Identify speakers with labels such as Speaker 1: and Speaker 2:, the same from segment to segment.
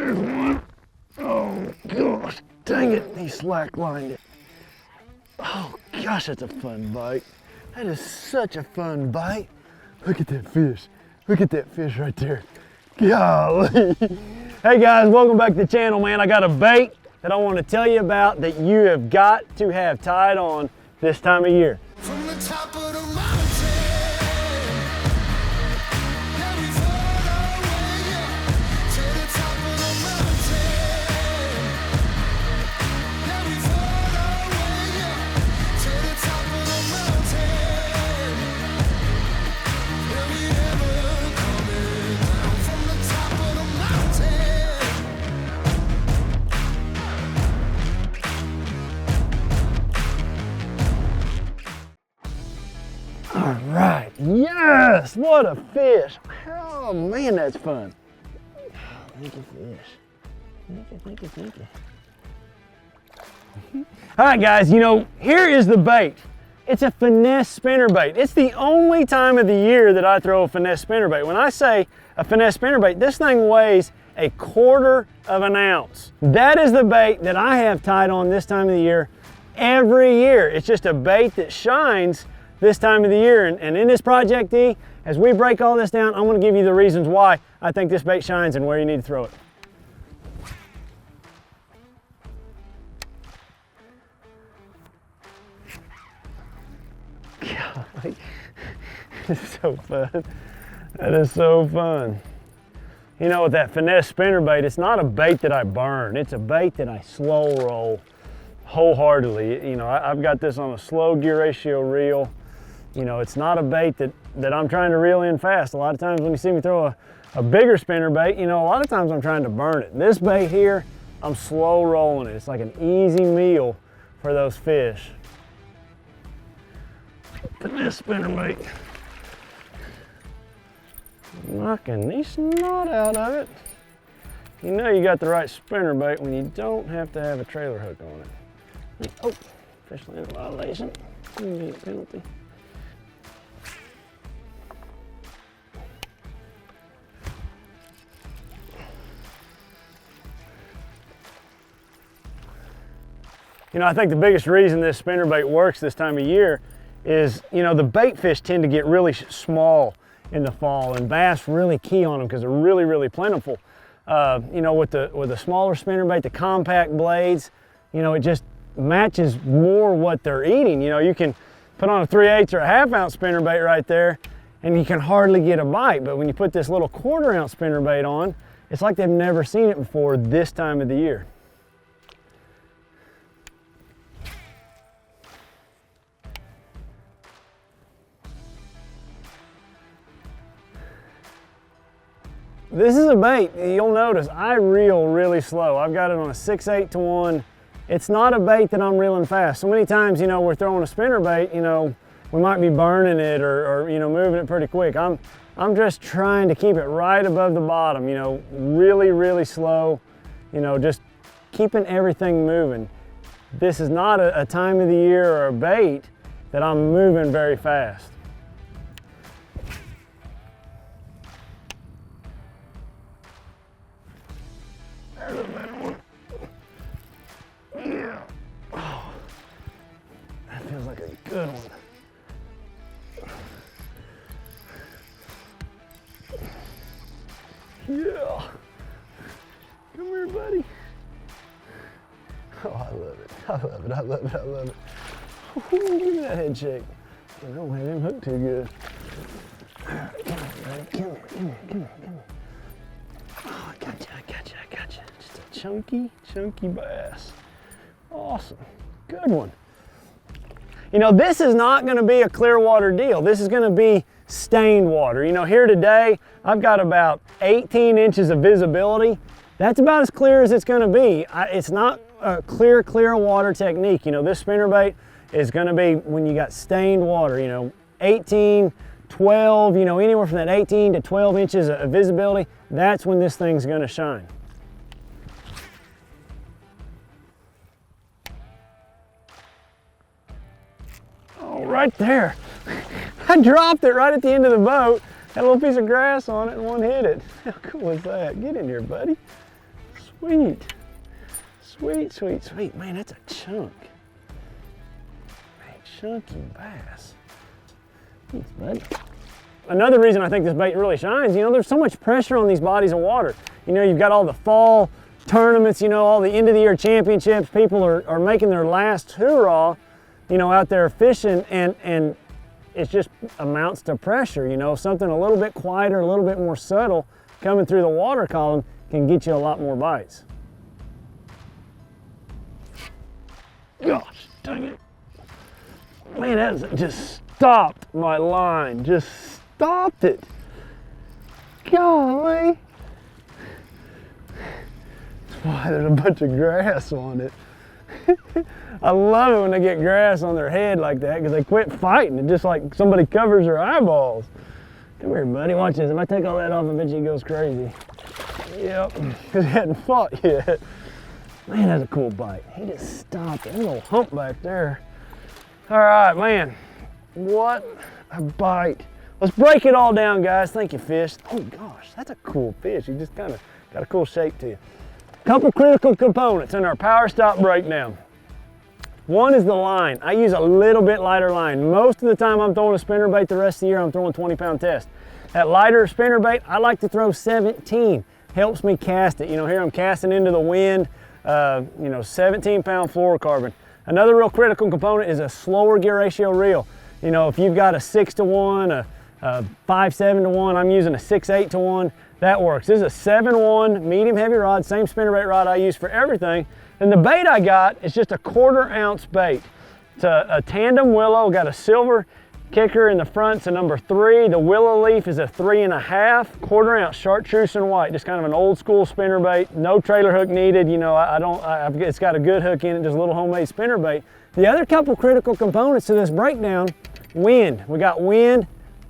Speaker 1: There's one. Oh gosh, dang it, he slack-lined it. Oh gosh, that's a fun bite. That is such a fun bite. Look at that fish. Look at that fish right there. Golly. Hey guys, welcome back to the channel, man. I got a bait that I want to tell you about that you have got to have tied on this time of year.
Speaker 2: From the top of the mountain, yeah, we fly away to the top of the mountain. Yeah, we fly away to the top of the mountain. Yeah, we ever coming down from the top of the mountain.
Speaker 1: All right, yes, what a fish. Oh man, that's fun. Thank you, fish. Thank you. All right guys, you know, here is the bait. It's a finesse spinnerbait. It's the only time of the year that I throw a finesse spinnerbait. When I say a finesse spinnerbait, this thing weighs 1/4 of an ounce. That is the bait that I have tied on this time of the year every year. It's just a bait that shines this time of the year. And in this Project E, as we break all this down, I'm gonna give you the reasons why I think this bait shines and where you need to throw it. Golly, it's so fun. That is so fun. You know, with that finesse spinnerbait, it's not a bait that I burn. It's a bait that I slow roll wholeheartedly. You know, I've got this on a slow gear ratio reel. You know, it's not a bait that I'm trying to reel in fast. A lot of times when you see me throw a bigger spinnerbait, you know, a lot of times I'm trying to burn it. This bait here, I'm slow rolling it. It's like an easy meal for those fish. But this spinnerbait, knocking the snot out of it. You know you got the right spinnerbait when you don't have to have a trailer hook on it. Oh, fish landing violation. Penalty. You know, I think the biggest reason this spinnerbait works this time of year is, you know, the bait fish tend to get really small in the fall, and bass really key on them because they're really, really plentiful. You know, with the smaller spinnerbait, the compact blades, you know, it just matches more what they're eating. You know, you can put on a 3/8 or a 1/2 ounce spinnerbait right there, and you can hardly get a bite. But when you put this little 1/4 ounce spinnerbait on, it's like they've never seen it before this time of the year. This is a bait, you'll notice I reel really slow. I've got it on a 6/8 to 1. It's not a bait that I'm reeling fast. So many times, you know, we're throwing a spinnerbait, you know, we might be burning it or you know, moving it pretty quick. I'm just trying to keep it right above the bottom, you know, really, really slow, you know, just keeping everything moving. This is not a time of the year or a bait that I'm moving very fast. There's a better one. Yeah. Oh, that feels like a good one. Yeah. Come here, buddy. Oh, I love it. I love it. I love it. I love it. Ooh, give me that head shake. I don't have him hooked too good. All right, come here, buddy. Come here. Come here. Come here. Come here. Oh, I got you. I got you. I got you. Just a chunky bass. Awesome. Good one. You know, this is not going to be a clear water deal. This is going to be stained water. You know, here today, I've got about 18 inches of visibility. That's about as clear as it's going to be. It's not a clear water technique. You know, this spinnerbait is going to be when you got stained water, you know, 18, 12, you know, anywhere from that 18 to 12 inches of visibility. That's when this thing's going to shine. Oh, right there. I dropped it right at the end of the boat. Had a little piece of grass on it and one hit it. How cool is that? Get in here, buddy. Sweet. Sweet, sweet, sweet. Man, that's a chunk. A chunky bass. Thanks, bud. Another reason I think this bait really shines, you know, there's so much pressure on these bodies of water. You know, you've got all the fall tournaments, you know, all the end of the year championships. People are making their last hurrah, you know, out there fishing, and it just amounts to pressure. You know, something a little bit quieter, a little bit more subtle coming through the water column can get you a lot more bites. Gosh, dang it. Man, that just stopped my line. Just stopped it. Golly. That's why there's a bunch of grass on it. I love it when they get grass on their head like that, because they quit fighting. It's just like somebody covers their eyeballs. Come here, buddy. Watch this. If I take all that off, I bet you he goes crazy. Yep, because he hadn't fought yet. Man, that's a cool bite. He just stopped. There's a little hump back there. All right, man. What a bite. Let's break it all down, guys. Thank you, fish. Oh, gosh, that's a cool fish. He just kind of got a cool shape to you. Couple critical components in our power stop breakdown. One is the line. I use a little bit lighter line. Most of the time I'm throwing a spinnerbait, the rest of the year I'm throwing 20-pound test. That lighter spinnerbait, I like to throw 17. Helps me cast it. You know, here I'm casting into the wind, you know, 17-pound fluorocarbon. Another real critical component is a slower gear ratio reel. You know, if you've got a 6-to-1, a 5-7 to 1, I'm using a 6-8 to 1. That works. This is a 7-1 medium heavy rod, same spinnerbait rod I use for everything. And the bait I got is just a 1/4 ounce bait. It's a tandem willow, got a silver kicker in the front, it's a number 3. The willow leaf is a 3.5, 1/4 ounce chartreuse and white, just kind of an old school spinnerbait. No trailer hook needed. You know, it's got a good hook in it, just a little homemade spinnerbait. The other couple critical components to this breakdown, wind. We got wind,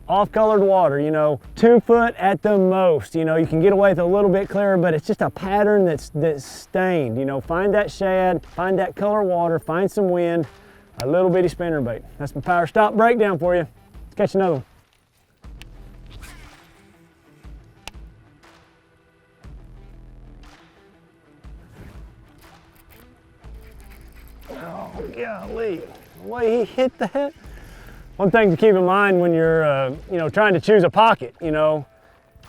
Speaker 1: off-colored water, you know, 2 foot at the most. You know, you can get away with a little bit clearer, but it's just a pattern that's stained. You know, find that shad, find that color water, find some wind, a little bitty spinnerbait. That's my power stop breakdown for you. Let's catch another one. Oh, golly, the way he hit that. One thing to keep in mind when you're, you know, trying to choose a pocket, you know,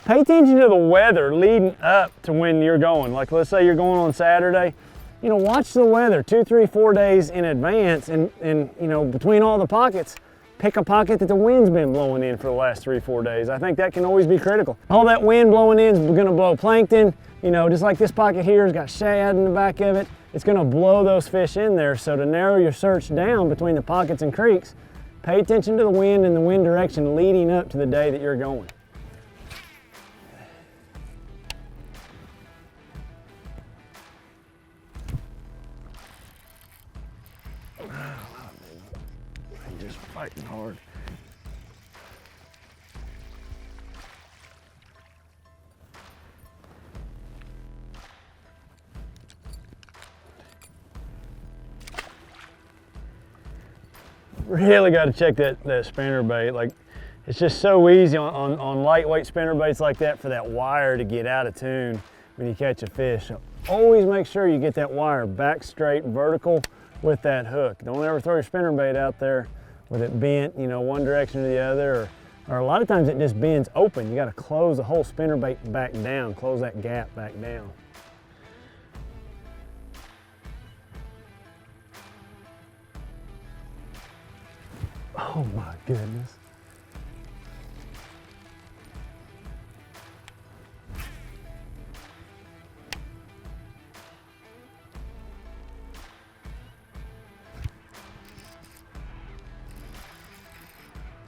Speaker 1: pay attention to the weather leading up to when you're going. Like, let's say you're going on Saturday, you know, watch the weather 2, 3, 4 days in advance, and you know, between all the pockets, pick a pocket that the wind's been blowing in for the last 3, 4 days. I think that can always be critical. All that wind blowing in is gonna blow plankton, you know, just like this pocket here has got shad in the back of it. It's gonna blow those fish in there. So to narrow your search down between the pockets and creeks, pay attention to the wind and the wind direction leading up to the day that you're going. I'm just fighting hard. Really got to check that spinnerbait. Like, it's just so easy on lightweight spinnerbaits like that for that wire to get out of tune when you catch a fish. So always make sure you get that wire back straight, vertical with that hook. Don't ever throw your spinnerbait out there with it bent, you know, one direction or the other, or a lot of times it just bends open. You got to close the whole spinnerbait back down, close that gap back down. Oh my goodness.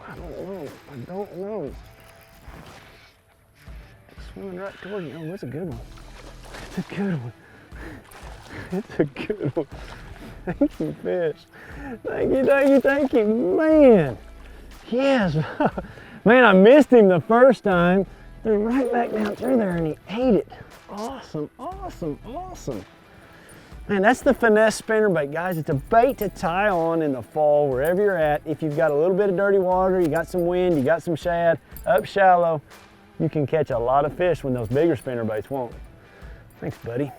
Speaker 1: I don't know. It's swimming right toward you. Oh, that's a good one. It's a good one. It's a good one. Thank you, fish. Thank you, thank you, thank you. Man, yes. Man, I missed him the first time. Threw right back down through there and he ate it. Awesome, awesome, awesome. Man, that's the finesse spinnerbait, guys. It's a bait to tie on in the fall, wherever you're at. If you've got a little bit of dirty water, you got some wind, you got some shad, up shallow, you can catch a lot of fish when those bigger spinnerbaits won't. Thanks, buddy.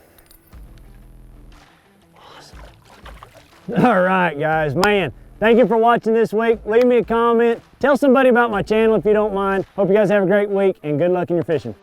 Speaker 1: All right, guys, man, thank you for watching this week. Leave me a comment. Tell somebody about my channel if you don't mind. Hope you guys have a great week and good luck in your fishing.